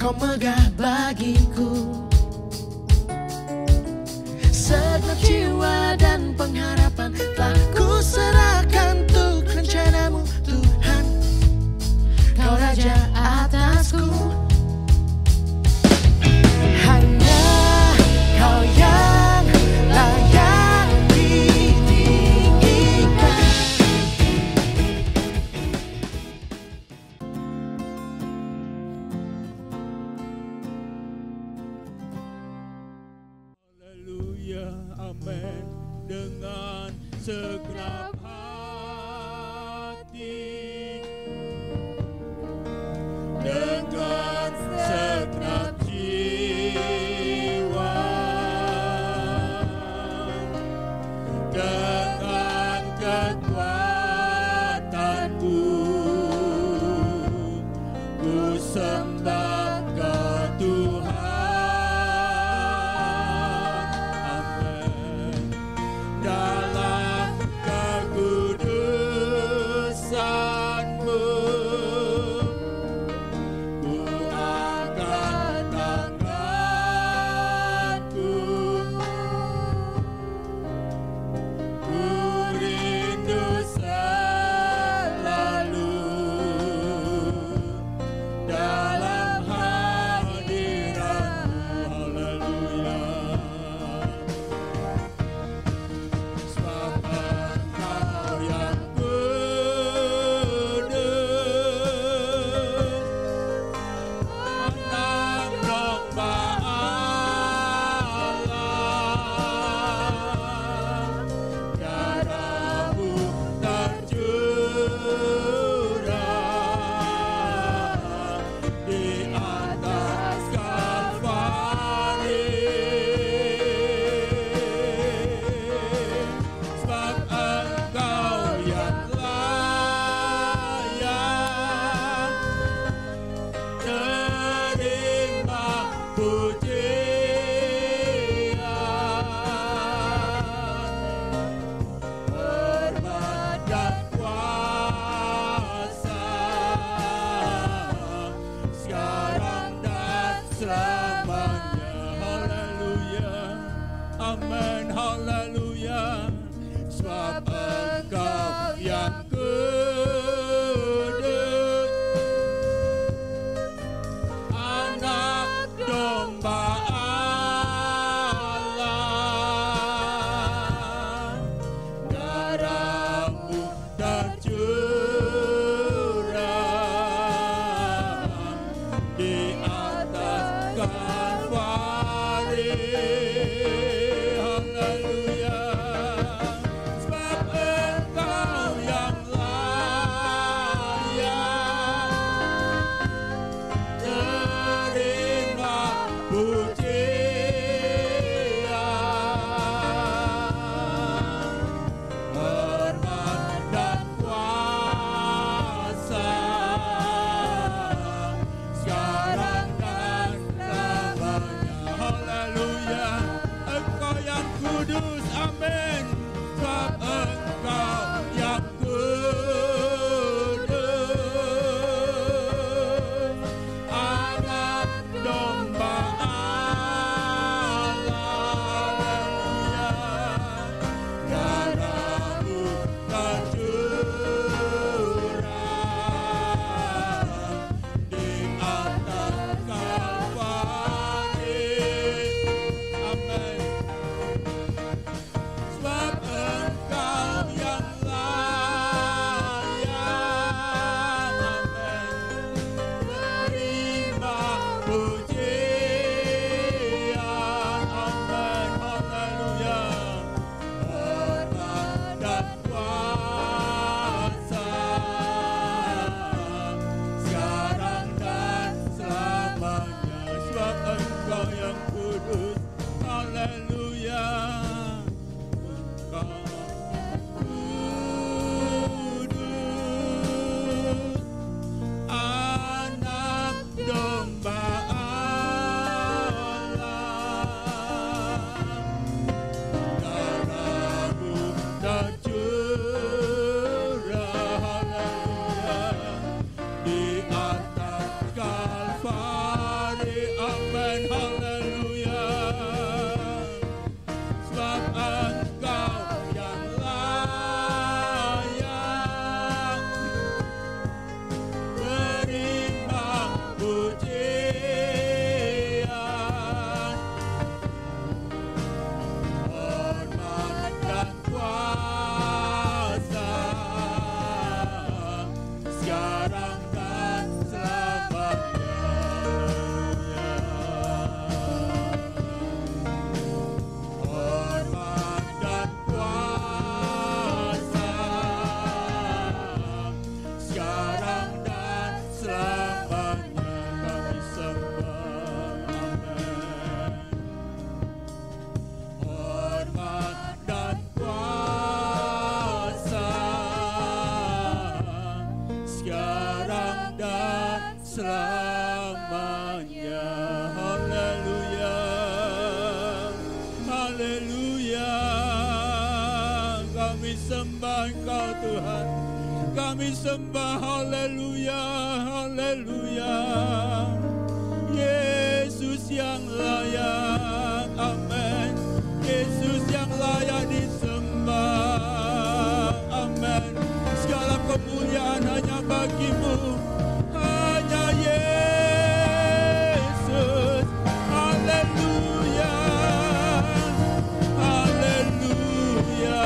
Kau megah bagiku, segenap jiwa dan pengharapan telah ku serahkan untuk rencanamu Tuhan. Kau raja atasku, hanya kau yang layak ditinggikan. Haleluya, amin. Dengan segenap hati, dengan segenap jiwa, dengan kekuatanku, ku sembah ke Tuhan. Amin. Dalam kekudusan-Mu, ku angkat tanganku, ku rindu selalu dalam hadirat-Mu. Haleluya. Sebab Engkau yang kudus, menang domba Allah, darah-Mu tercurah di atas Kalvari. Sebab Engkau yang layak terima pujian, hormat dan kuasa, sekarang dan selamanya. Haleluya, amin, haleluya. Sebab Engkau yang kudus, anak domba Allah, darah-Mu tercurah di atas Kalvari. Haleluya. Sebab Engkau yang layak terima pujian, hormat dan kuasa, sekarang dan selamanya. Haleluya. Engkau yang kudus, amin. Sebab Engkau yang kudus, anak domba Allah, amin, haleluya. Sebab Engkau yang layak terima pujian, hormat dan kuasa sekarang dan selamanya. Hormat dan kuasa sekarang dan selamanya kami sembah. Amin. Hormat dan kuasa sekarang dan selamanya. Haleluya, haleluya. Kami sembah Engkau Tuhan, kami sembah. Haleluya, haleluya. Yesus yang layak, amin. Yesus yang layak disembah, amin. Segala kemuliaan hanya bagimu, hanya Yesus. Haleluya, haleluya,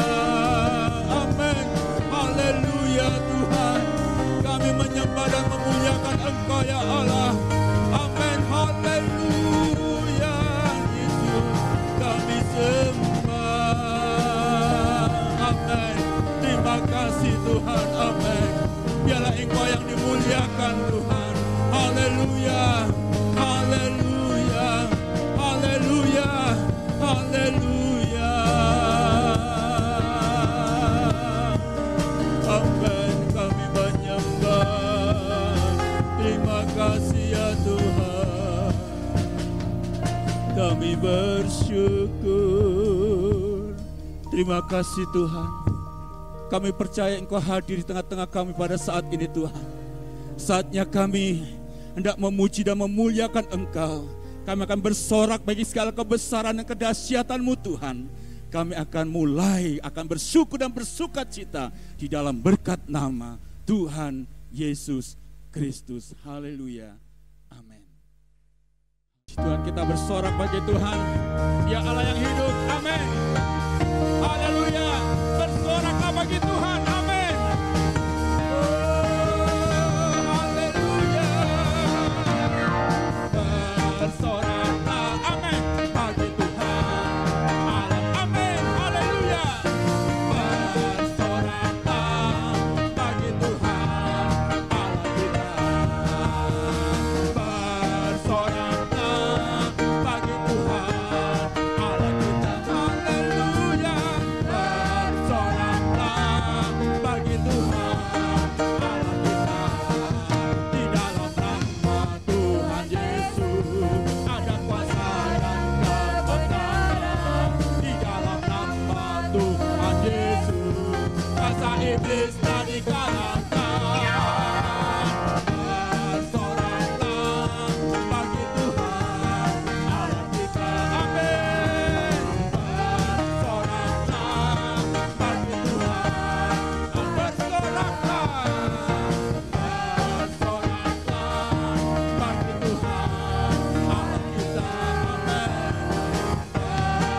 amin. Haleluya Tuhan, kami menyembah dan memuliakan Engkau ya Allah, amin. Haleluya Yesus, kami sembah, amin. Terima kasih Tuhan, amin. Biarlah Engkau yang dimuliakan Tuhan. Haleluya, haleluya, haleluya, haleluya. Amin, kami menyembah. Terima kasih ya Tuhan. Kami bersyukur. Terima kasih Tuhan. Kami percaya Engkau hadir di tengah-tengah kami pada saat ini Tuhan. Saatnya kami hendak memuji dan memuliakan Engkau. Kami akan bersorak bagi segala kebesaran dan kedahsyatan-Mu Tuhan. Kami akan mulai, akan bersyukur dan bersukacita di dalam berkat nama Tuhan Yesus Kristus. Haleluya. Amin. Tuhan, kita bersorak bagi Tuhan. Dia Allah yang hidup. Amin. Haleluya. Bersoraklah bagi Tuhan. Amin. Haleluya. Bersoraklah. Amin. Bagi Tuhan. Amin. Haleluya. Bersoraklah bagi Tuhan. Allah kita. Bersoraklah bagi Tuhan. Allah kita. Haleluya. Bersoraklah bagi Tuhan. Allah kita. Di dalam nama Tuhan Yesus ada kuasa dan kemenangan. Di dalam nama Tuhan Yesus kuasa iblis telah dikalahkan. Bersoraklah bagi Tuhan Allah kita. Amin. Bersoraklah bagi Tuhan. Bersoraklah. Bersoraklah bagi Tuhan Allah kita. Amin.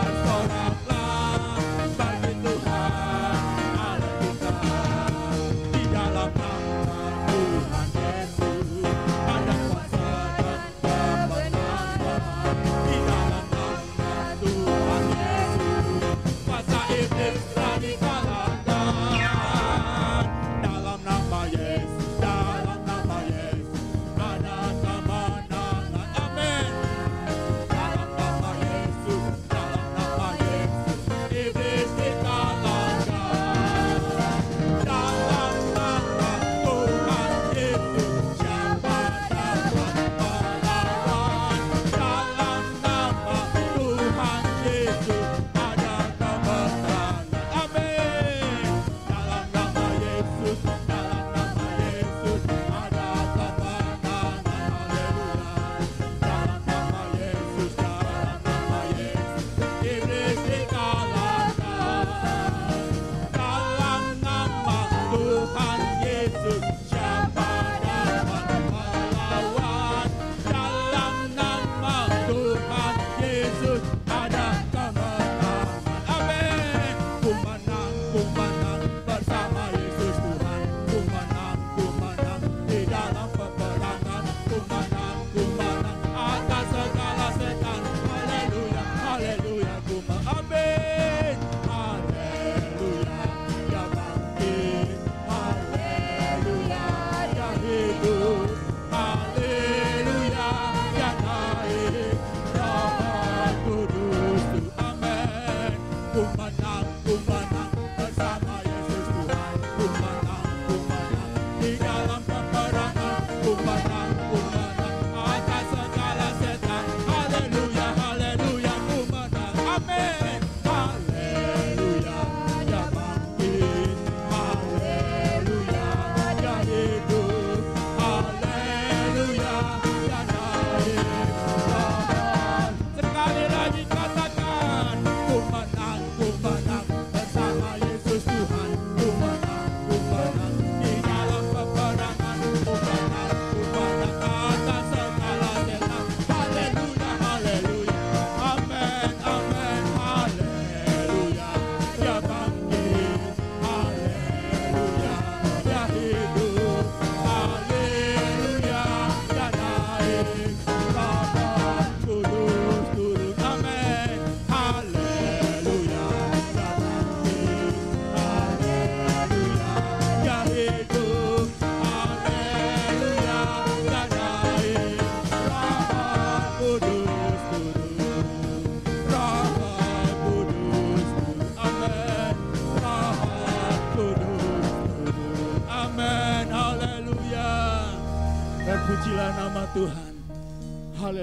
Bersoraklah bagi Tuhan Allah kita.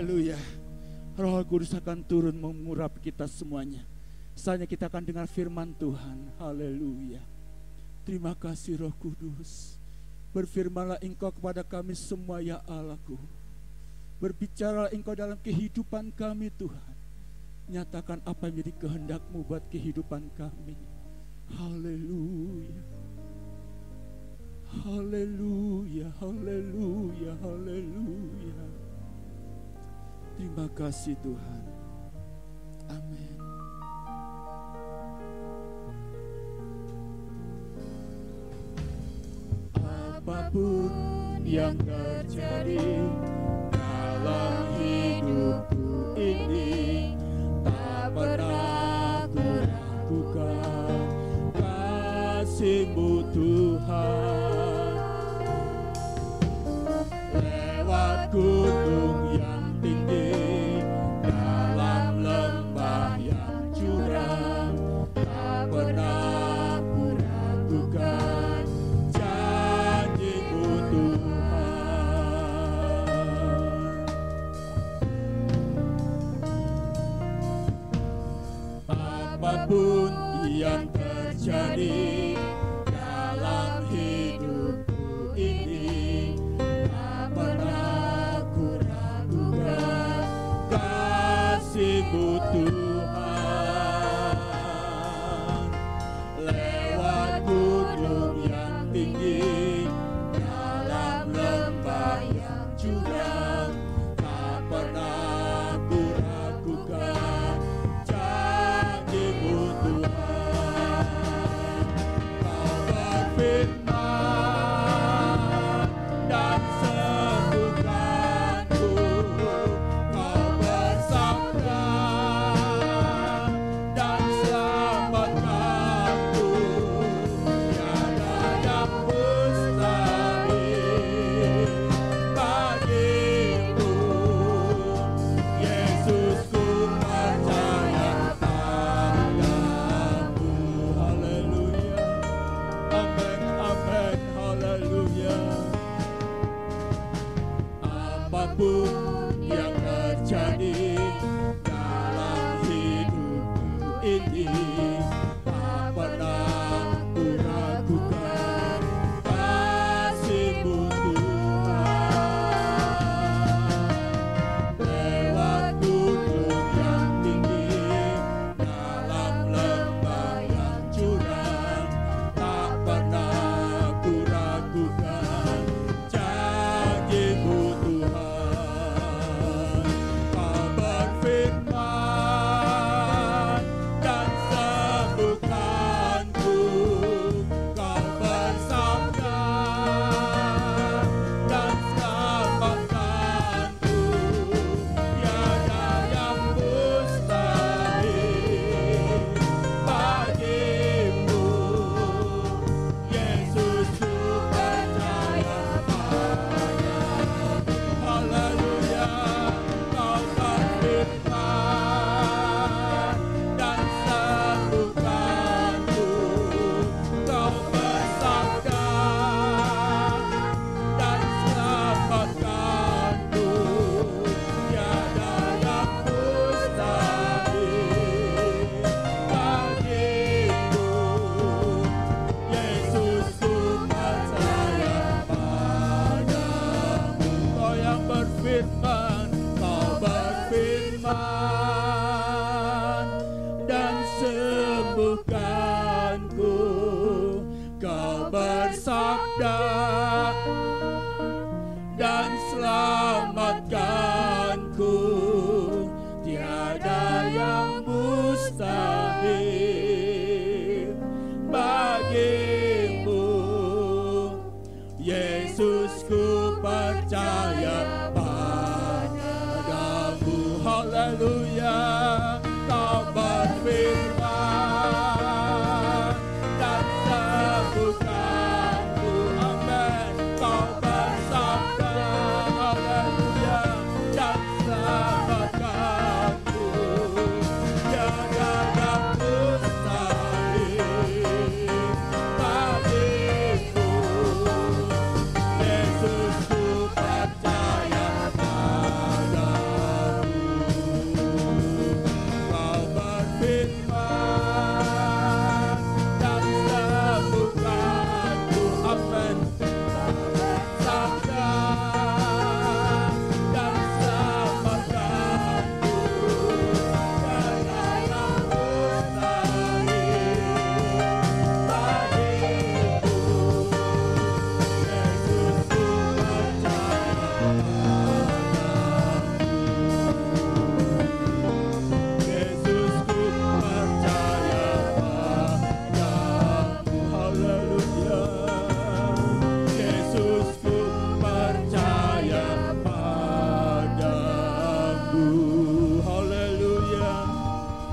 Haleluya. Roh Kudus akan turun mengurapi kita semuanya. Saatnya kita akan dengar firman Tuhan. Haleluya. Terima kasih Roh Kudus. Berfirmanlah Engkau kepada kami semua ya Allahku. Berbicaralah Engkau dalam kehidupan kami Tuhan. Nyatakan apa yang menjadi kehendak-Mu buat kehidupan kami. Haleluya. Haleluya, haleluya, haleluya. Terima kasih Tuhan. Amin. Apapun yang terjadi dalam hidupku ini, tak pernah ku ragukan kasih-Mu Tuhan. Lewat gunung yang tinggi, dalam lembah yang curam, tak pernah ku ragukan janji-Mu Tuhan. Apapun yang terjadi dalam hidupku ini, tak pernah ku ragukan kasih-Mu Tuhan. Lewat gunung yang tinggi, dalam lembah yang curam, tak pernah ku ragukan janji-Mu Tuhan. Kau berfirman dan sembuhkanku, Kau bersabda dan selamatkanku. Tiada yang mustahil bagimu, Yesus, ku percaya padamu. Haleluya. Amin, amin, haleluya. Apapun yang terjadi dalam hidupku ini, tak pernah ku ragukan kasih-Mu Tuhan. Lewat gunung yang tinggi, dalam lembah yang curam, tak pernah ku ragukan janji-Mu Tuhan. Kau berfirman dan sembuhkanku, Kau bersabda dan selamatkanku. Tiada yang mustahil bagimu, Yesus, ku percaya padamu. Haleluya. Kau berfirman dan sembuhkanku, Kau bersabda dan selamatkanku. Tiada yang mustahil bagimu, Yesus, ku percaya padamu. Kau yang berfirman, Kau berfirman dan sembuhkanku, Kau bersabda dan selamatkanku. Tiada yang mustahil bagimu, Yesus, ku percaya padamu. Haleluya. Kau berfirman dan sembuhkanku. Amin. Kau bersabda, haleluya, dan selamatkanku. Tiada yang mustahil bagimu, Yesus, ku percaya padamu. Haleluya,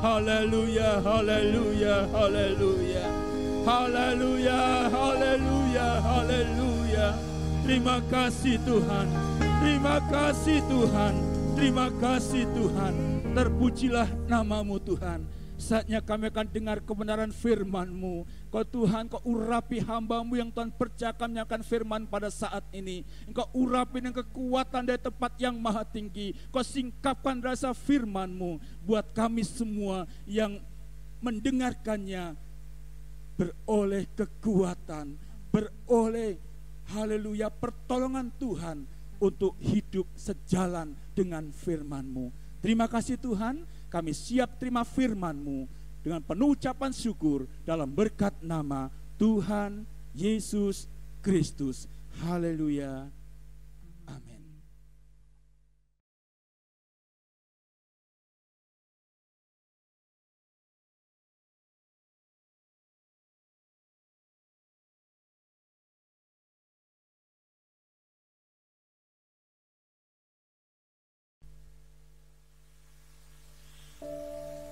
haleluya, haleluya, haleluya, haleluya, haleluya, haleluya. Terima kasih Tuhan, terima kasih Tuhan, terima kasih Tuhan. Terpujilah namamu Tuhan. Saatnya kami akan dengar kebenaran firman-Mu. Kau Tuhan, Kau urapi hamba-Mu yang Tuhan percayakan menyampaikan firman pada saat ini. Engkau urapi dengan kekuatan dari tempat yang maha tinggi. Kau singkapkan rasa firman-Mu buat kami semua yang mendengarkannya beroleh kekuatan, beroleh haleluya pertolongan Tuhan untuk hidup sejalan dengan firman-Mu. Terima kasih Tuhan. Kami siap terima firman-Mu dengan penuh ucapan syukur dalam berkat nama Tuhan Yesus Kristus. Haleluya. Amin.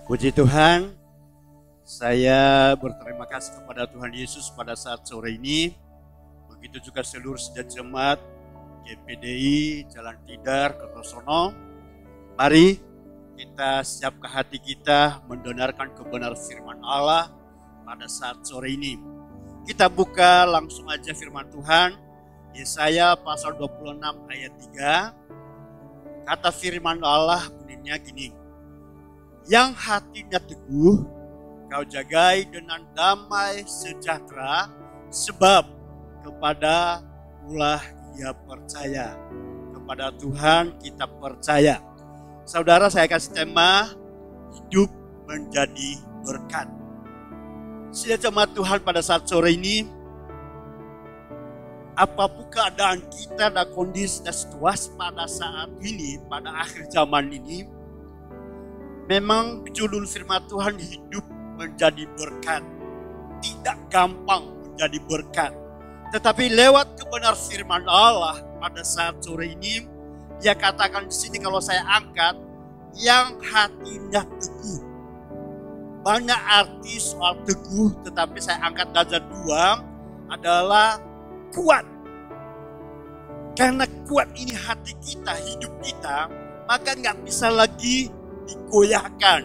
Puji Tuhan, saya berterima kasih kepada Tuhan Yesus pada saat sore ini. Begitu juga seluruh sejat jemaat GPDI Jalan Tidar, Kertosono. Mari kita siapkan hati kita mendengarkan kebenaran firman Allah pada saat sore ini. Kita buka langsung aja firman Tuhan, Yesaya pasal 26 ayat 3. Kata firman Allah bunyinya gini. Yang hatinya teguh, kau jagai dengan damai sejahtera, sebab kepada ulah ia percaya. Kepada Tuhan kita percaya. Saudara, saya kasih tema, hidup menjadi berkat. Sudah jemaat Tuhan pada saat sore ini, apapun keadaan kita dan kondisi dan situasi pada saat ini, pada akhir zaman ini, memang judul firman Tuhan hidup menjadi berkat. Tidak gampang menjadi berkat. Tetapi lewat kebenaran firman Allah pada saat sore ini, dia katakan di sini kalau saya angkat, yang hatinya teguh. Banyak arti soal teguh, tetapi saya angkat saja dua, adalah kuat. Karena kuat ini hati kita, hidup kita, maka nggak bisa lagi digoyahkan.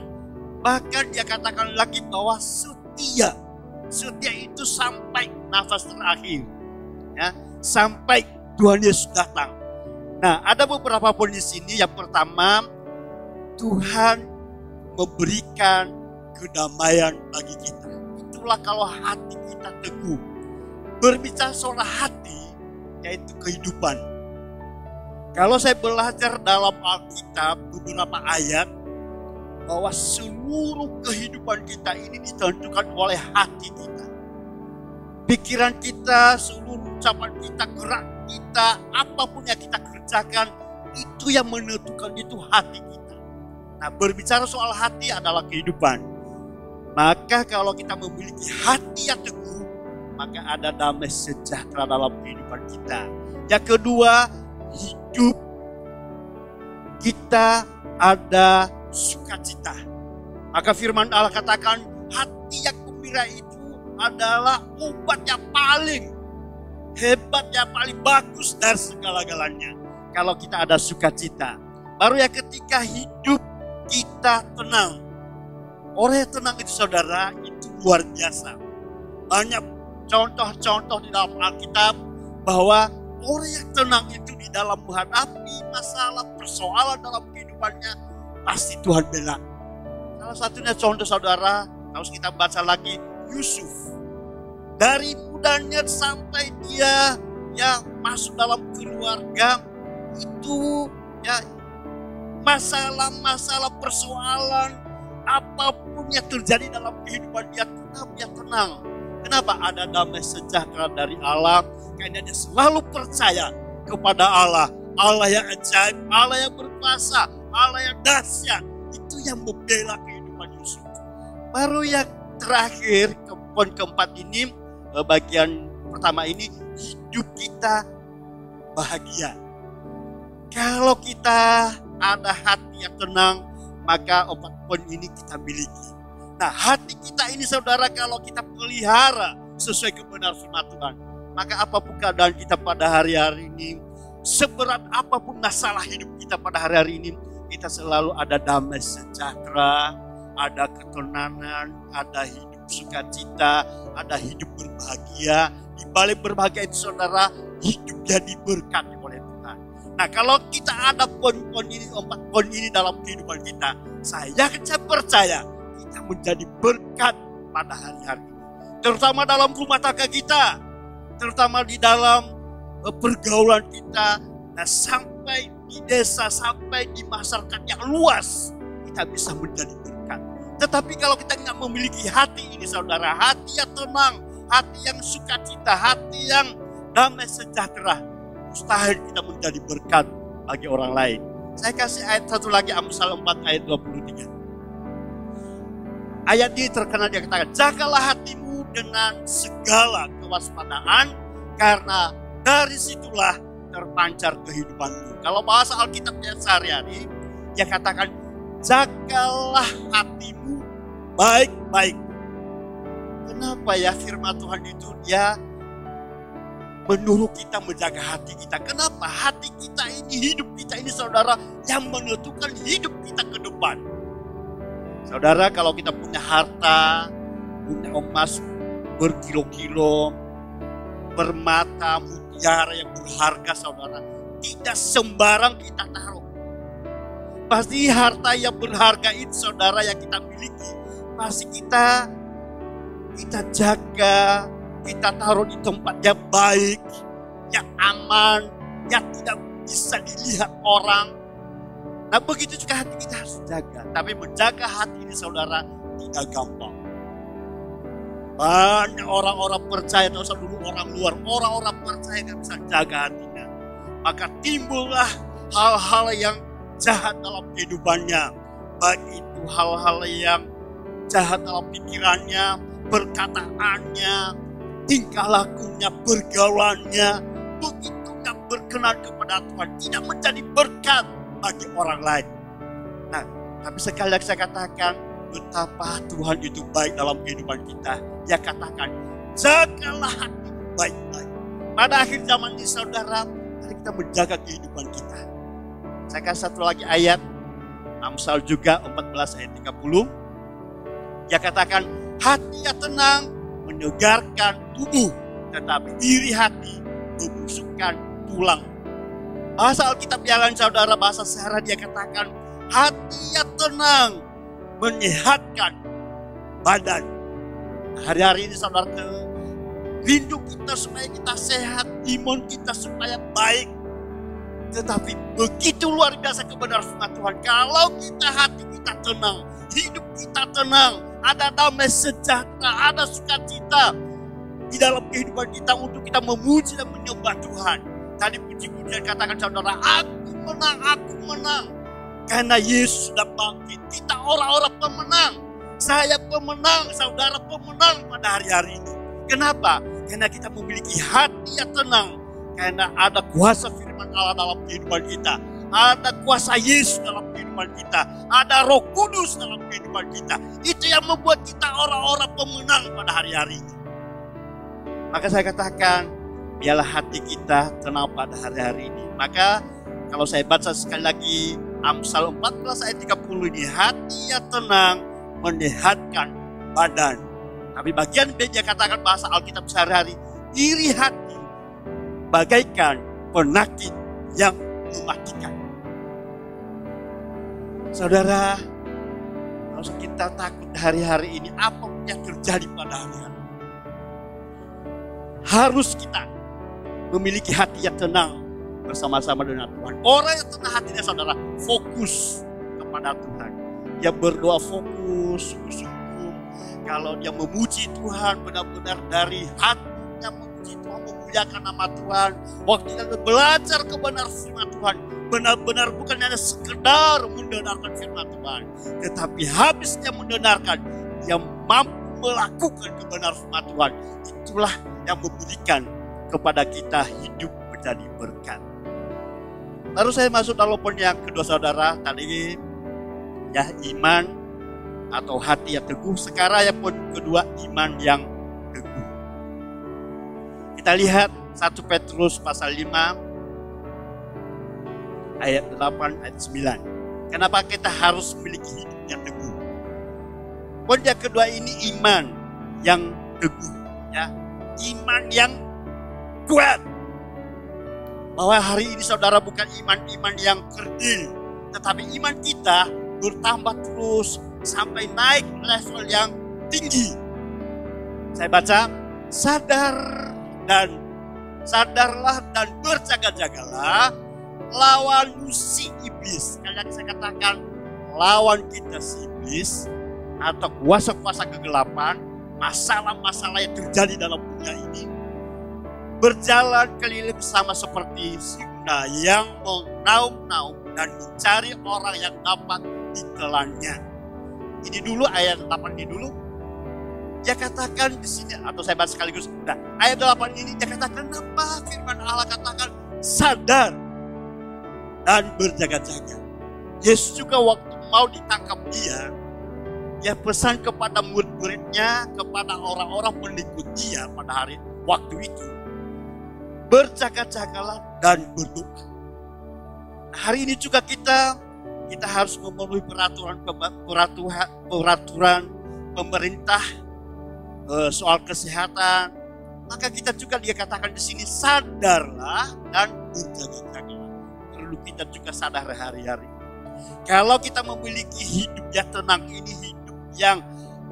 Bahkan dia katakan lagi bahwa setia. Setia itu sampai nafas terakhir. Ya, sampai Tuhan Yesus datang. Nah, ada beberapa poin di sini. Yang pertama, Tuhan memberikan kedamaian bagi kita. Itulah kalau hati kita teguh. Berbicara soal hati, yaitu kehidupan. Kalau saya belajar dalam Alkitab beberapa ayat, bahwa seluruh kehidupan kita ini ditentukan oleh hati kita. Pikiran kita, seluruh ucapan kita, gerak kita, apapun yang kita kerjakan, itu yang menentukan itu hati kita. Nah, berbicara soal hati adalah kehidupan. Maka kalau kita memiliki hati yang teguh, maka ada damai sejahtera dalam kehidupan kita. Yang kedua, hidup kita ada sukacita. Maka firman Allah katakan hati yang gembira itu adalah obat yang paling hebat, yang paling bagus dari segala-galanya. Kalau kita ada sukacita. Baru yang ketika hidup kita tenang. Orang yang tenang itu saudara, itu luar biasa. Banyak contoh-contoh di dalam Alkitab bahwa orang yang tenang itu di dalam menghadapi masalah, persoalan dalam kehidupannya, pasti Tuhan bela. Salah satunya contoh saudara, harus kita baca lagi Yusuf. Dari mudanya sampai dia masuk dalam keluarga itu masalah-masalah persoalan apapun yang terjadi dalam kehidupan dia tetap dia tenang. Kenapa? Ada damai sejahtera dari Allah. Karena dia selalu percaya kepada Allah. Allah yang ajaib, Allah yang berkuasa, Allah yang dahsyat. Itu yang membela kehidupan Yusuf. Baru yang terakhir, poin keempat ini, bagian pertama ini, hidup kita bahagia. Kalau kita ada hati yang tenang, maka 4 poin ini kita miliki. Nah, hati kita ini saudara, kalau kita pelihara sesuai kebenaran firman Tuhan, maka apapun keadaan kita pada hari-hari ini, seberat apapun masalah hidup kita pada hari-hari ini, kita selalu ada damai sejahtera, ada ketenangan, ada hidup sukacita, ada hidup berbahagia. Di balik berbahagia itu saudara, hidup jadi berkat oleh Tuhan. Nah, kalau kita ada poin-poin ini, 4 poin ini dalam kehidupan kita, saya percaya kita menjadi berkat pada hari-hari ini. Terutama dalam rumah tangga kita, terutama di dalam pergaulan kita, dan sampai di desa, sampai di masyarakat yang luas, kita bisa menjadi berkat. Tetapi kalau kita nggak memiliki hati ini saudara, hati yang tenang, hati yang sukacita, hati yang damai sejahtera, mustahil kita menjadi berkat bagi orang lain. Saya kasih ayat satu lagi, Amsal 4 ayat 23. Ayat ini terkenal, dia katakan, jagalah hatimu dengan segala kewaspadaan, karena dari situlah terpancar kehidupanmu. Kalau bahasa Alkitab yang sehari-hari, dia katakan, jagalah hatimu baik-baik. Kenapa ya firman Tuhan itu dia menyuruh kita menjaga hati kita? Kenapa hati kita ini, hidup kita ini saudara, yang menentukan hidup kita ke depan. Saudara, kalau kita punya harta, punya emas berkilo-kilo, permata, mutiara yang berharga saudara, tidak sembarang kita taruh. Pasti harta yang berharga itu saudara yang kita miliki, pasti kita jaga, kita taruh di tempat yang baik, yang aman, yang tidak bisa dilihat orang. Nah, begitu juga hati kita harus jaga. Tapi menjaga hati ini saudara tidak gampang. Banyak orang-orang percaya, tak usah dulu orang luar, orang-orang percaya tidak bisa jaga hatinya. Maka timbullah hal-hal yang jahat dalam kehidupannya. Baik itu hal-hal yang jahat dalam pikirannya, perkataannya, tingkah lakunya, pergaulannya, begitu tidak berkenan kepada Tuhan, tidak menjadi berkat bagi orang lain. Nah, tapi sekali lagi saya katakan, betapa Tuhan itu baik dalam kehidupan kita. Dia katakan, jagalah hati baik-baik. Pada akhir zaman ini saudara, mari kita menjaga kehidupan kita. Saya kasih satu lagi ayat, Amsal juga 14 ayat 30. Dia katakan, hati yang tenang menyegarkan tubuh, tetapi iri hati membusukkan tulang. Bahasa Alkitab yang lain saudara, bahasa sehari dia katakan, hati yang tenang menyehatkan badan. Hari-hari ini saudara, rindu kita supaya kita sehat, imun kita supaya baik. Tetapi begitu luar biasa kebenaran firman Tuhan. Kalau kita hati kita tenang, hidup kita tenang, ada damai sejahtera, ada sukacita di dalam kehidupan kita untuk kita memuji dan menyembah Tuhan. Tadi puji-pujian katakan saudara, aku menang. Karena Yesus sudah bangkit. Kita orang-orang pemenang. Saya pemenang, saudara pemenang pada hari-hari ini. Kenapa? Karena kita memiliki hati yang tenang. Karena ada kuasa firman Allah dalam kehidupan kita. Ada kuasa Yesus dalam kehidupan kita. Ada Roh Kudus dalam kehidupan kita. Itu yang membuat kita orang-orang pemenang pada hari-hari ini. Maka saya katakan, biarlah hati kita tenang pada hari-hari ini. Maka kalau saya baca sekali lagi Amsal 14 ayat 30 ini, hati yang tenang menyehatkan badan. Tapi bagian B dia katakan bahasa Alkitab sehari-hari, iri hati bagaikan penyakit yang mematikan. Saudara, kalau kita takut hari-hari ini, apa yang terjadi pada hari-hari ini? Harus kita memiliki hati yang tenang bersama-sama dengan Tuhan. Orang yang tenang hatinya saudara, fokus kepada Tuhan. Dia berdoa fokus, sungguh-sungguh. Kalau dia memuji Tuhan benar-benar dari hatinya, memuji Tuhan, memuliakan nama Tuhan. Waktu dia belajar kebenaran firman Tuhan, benar-benar bukan hanya sekedar mendengarkan firman Tuhan, tetapi habis dia mendengarkan, dia mampu melakukan kebenaran firman Tuhan. Itulah yang memberikan kepada kita hidup menjadi berkat. Lalu saya masuk dalam poin yang kedua saudara, tadi ya iman atau hati yang teguh. Sekarang ya poin kedua, iman yang teguh. Kita lihat 1 Petrus pasal 5 ayat 8 ayat 9. Kenapa kita harus memiliki hidup yang teguh? Poin yang kedua ini iman yang teguh, ya. Iman yang kuat. Bahwa hari ini saudara bukan iman-iman yang kerdil, tetapi iman kita bertambah terus sampai naik level yang tinggi. Saya baca, sadarlah dan berjaga-jagalah lawan si iblis. Kalian saya katakan lawan kita si iblis atau kuasa-kuasa kegelapan, masalah-masalah yang terjadi dalam dunia ini. Berjalan keliling sama seperti singa yang menaum-naum dan mencari orang yang dapat ditelannya. Ini dulu ayat 8 ini dulu. Dia katakan di sini, atau saya bahas sekaligus. Nah, ayat 8 ini dia katakan apa? Firman Allah katakan sadar dan berjaga-jaga. Yesus juga waktu mau ditangkap dia pesan kepada murid-muridnya, kepada orang-orang pengikut dia pada waktu itu. Berjaga-jagalah dan berdoa. Nah, hari ini juga kita harus memenuhi peraturan pemerintah soal kesehatan. Maka kita juga dikatakan di sini sadarlah dan berjaga-jagalah. Perlu kita juga sadar hari-hari. Kalau kita memiliki hidup yang tenang ini, hidup yang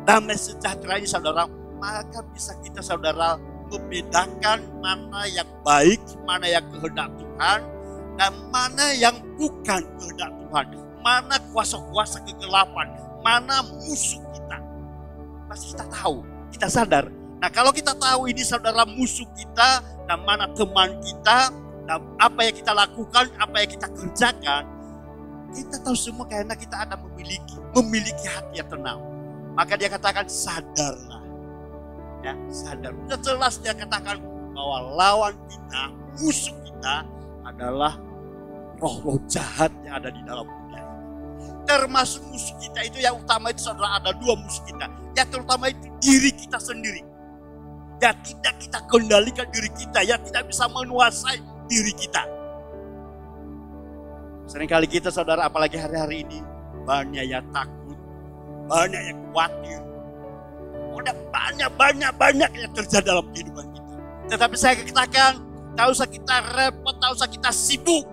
damai sejahtera ini saudara, maka bisa kita saudara membedakan mana yang baik, mana yang kehendak Tuhan, dan mana yang bukan kehendak Tuhan. Mana kuasa-kuasa kegelapan, mana musuh kita. Pasti kita tahu, kita sadar. Nah, kalau kita tahu ini saudara musuh kita, dan mana teman kita, dan apa yang kita lakukan, apa yang kita kerjakan, kita tahu semua karena kita ada memiliki hati yang tenang. Maka dia katakan sadarlah. Ya, sadar. Sudah jelas dia katakan bahwa lawan kita, musuh kita adalah roh-roh jahat yang ada di dalam dunia ini. Termasuk musuh kita itu yang utama itu saudara, ada dua musuh kita. Yang terutama itu diri kita sendiri. Ya tidak kita kendalikan diri kita, ya tidak bisa menguasai diri kita. Seringkali kita saudara, apalagi hari-hari ini, banyak yang takut, banyak yang khawatir. Udah banyak yang terjadi dalam kehidupan kita. Tetapi saya katakan, tak usah kita repot, tak usah kita sibuk.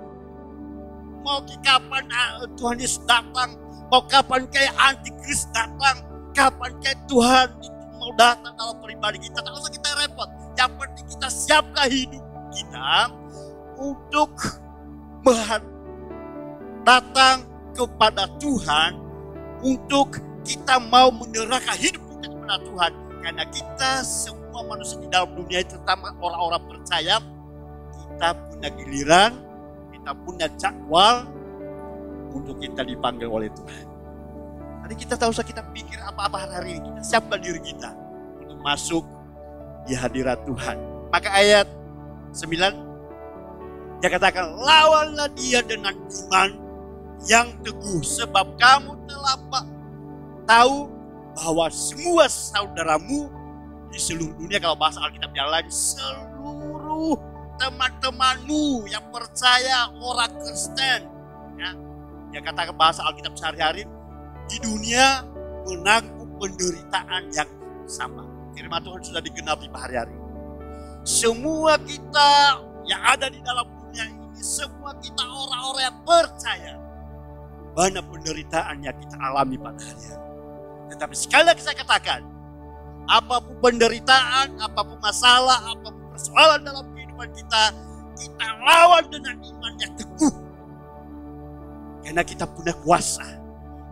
Mau kapan Tuhan Yesus datang, mau kapan kayak antikris datang, kapan kayak Tuhan itu mau datang dalam pribadi kita, tak usah kita repot. Yang penting kita siapkan hidup kita untuk datang kepada Tuhan, untuk kita mau menyerahkan hidup kita kepada Tuhan. Karena kita semua manusia di dalam dunia, terutama orang-orang percaya, kita punya giliran, kita punya jadwal untuk kita dipanggil oleh Tuhan. Jadi kita tak usah kita pikir apa-apa hari ini, kita siapkan diri kita untuk masuk di hadirat Tuhan. Maka ayat 9, dia katakan, lawanlah dia dengan iman yang teguh, sebab kamu telah tahu bahwa semua saudaramu di seluruh dunia, kalau bahasa Alkitab yang lain, seluruh teman-temanmu yang percaya, orang Kristen, ya, yang katakan bahasa Alkitab sehari-hari, di dunia menanggung penderitaan yang sama. Firman Tuhan sudah digenapi hari-hari. Semua kita yang ada di dalam dunia ini, semua kita orang-orang yang percaya, banyak penderitaan yang kita alami pada hari-hari. Tetapi sekali lagi saya katakan, apapun penderitaan, apapun masalah, apapun persoalan dalam kehidupan kita, kita lawan dengan iman yang teguh. Karena kita punya kuasa,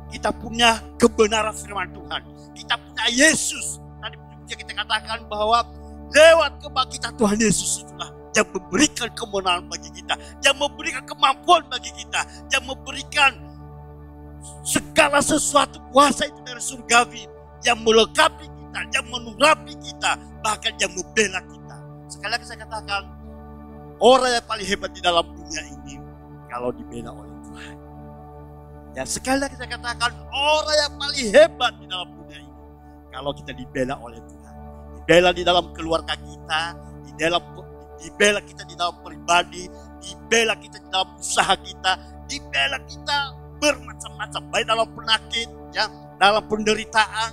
kita punya kebenaran firman Tuhan, kita punya Yesus. Tadi kita katakan bahwa lewat kebangkitan Tuhan Yesus itulah yang memberikan kemenangan bagi kita, yang memberikan kemampuan bagi kita, yang memberikan segala sesuatu kuasa itu dari surgawi, yang melengkapi kita, yang menurapi kita, bahkan yang membela kita. Sekali lagi saya katakan, orang yang paling hebat di dalam dunia ini kalau dibela oleh Tuhan. Ya sekali lagi saya katakan, orang yang paling hebat di dalam dunia ini kalau kita dibela oleh Tuhan. Dibela di dalam keluarga kita, dibela kita di dalam pribadi, dibela kita di dalam usaha kita, dibela kita bermacam-macam, baik dalam penyakit, ya, dalam penderitaan,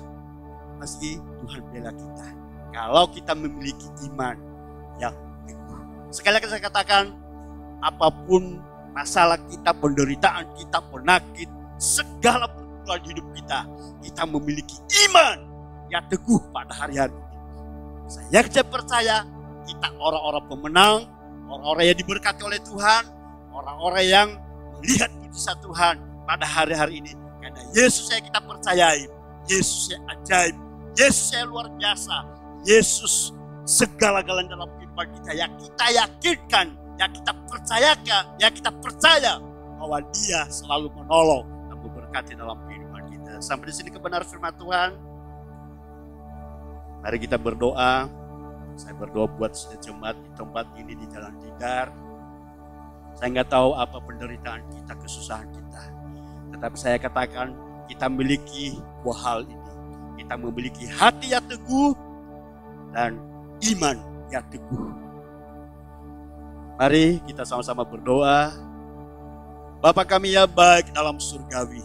pasti Tuhan bela kita. Kalau kita memiliki iman yang teguh. Sekali lagi saya katakan, apapun masalah kita, penderitaan kita, penyakit, segala pergumulan hidup kita memiliki iman yang teguh pada hari-hari ini. Saya percaya kita orang-orang pemenang, orang-orang yang diberkati oleh Tuhan, orang-orang yang melihat mujizat Tuhan pada hari-hari ini. Karena Yesus yang kita percayai, Yesus yang ajaib, Yesus yang luar biasa, Yesus segala-galanya dalam kehidupan kita yang kita yakinkan, yang kita percayakan, yang kita percaya bahwa Dia selalu menolong dan memberkati dalam kehidupan kita. Sampai di sini kebenaran firman Tuhan. Mari kita berdoa. Saya berdoa buat jemaat di tempat ini di Jalan Tidar. Saya nggak tahu apa penderitaan kita, kesusahan kita. Tetapi saya katakan kita memiliki dua hal ini. Kita memiliki hati yang teguh dan iman yang teguh. Mari kita sama-sama berdoa. Bapa kami yang baik dalam surgawi,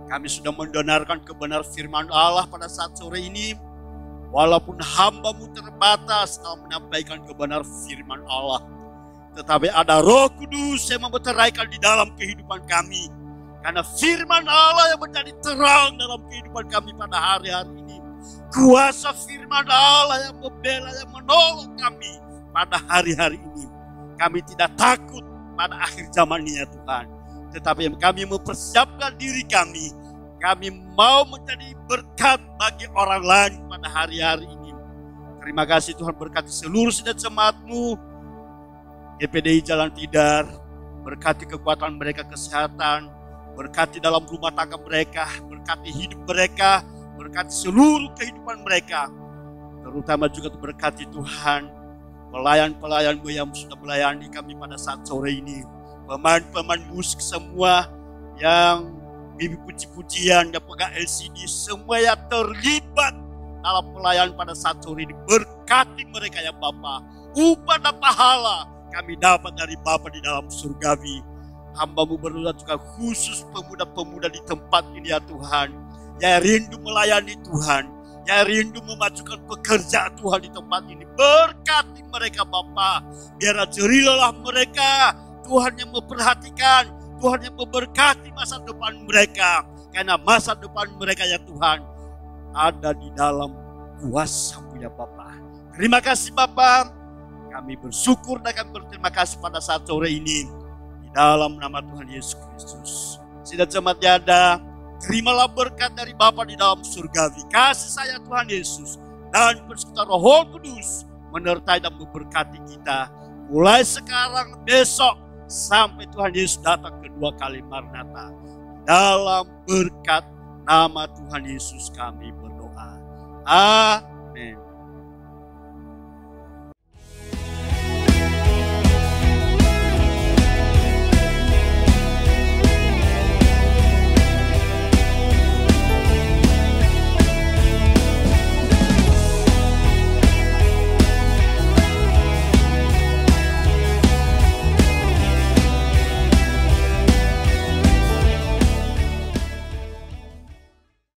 kami sudah mendengarkan kebenaran firman Allah pada saat sore ini. Walaupun hamba-Mu terbatas dalam menyampaikan kebenaran firman Allah, tetapi ada Roh Kudus yang memeteraikan di dalam kehidupan kami. Karena firman Allah yang menjadi terang dalam kehidupan kami pada hari-hari ini. Kuasa firman Allah yang membela, yang menolong kami pada hari-hari ini. Kami tidak takut pada akhir zaman ini ya Tuhan. Tetapi kami mempersiapkan diri kami. Kami mau menjadi berkat bagi orang lain pada hari-hari ini. Terima kasih Tuhan, berkati seluruh saudara jemaat-Mu GPDI Jalan Tidar. Berkati kekuatan mereka, kesehatan. Berkati dalam rumah tangga mereka. Berkati hidup mereka. Berkati seluruh kehidupan mereka. Terutama juga berkati Tuhan pelayan-pelayan-Mu yang sudah melayani kami pada saat sore ini. Pemain-pemain musik semua yang bibi puji-pujian, yang pegang LCD, semua yang terlibat dalam pelayanan pada saat sore ini. Berkati mereka ya Bapa. Upah dan pahala kami dapat dari Bapa di dalam surgawi. Hamba-Mu berdoa juga khusus pemuda-pemuda di tempat ini ya Tuhan. Yang rindu melayani Tuhan, yang rindu memajukan pekerjaan Tuhan di tempat ini. Berkati mereka Bapa. Biar jerilah mereka, Tuhan yang memperhatikan, Tuhan yang memberkati masa depan mereka. Karena masa depan mereka ya Tuhan ada di dalam kuasa-Mu ya Bapa. Terima kasih Bapa. Kami bersyukur dan kami berterima kasih pada saat sore ini. Di dalam nama Tuhan Yesus Kristus. Sidang jemaat Yada, terimalah berkat dari Bapa di dalam surgawi. Kasih saya Tuhan Yesus dan persekutuan Roh Kudus menyertai dan memberkati kita. Mulai sekarang, besok, sampai Tuhan Yesus datang kedua kali Maranatha. Dalam berkat nama Tuhan Yesus kami berdoa. Amin.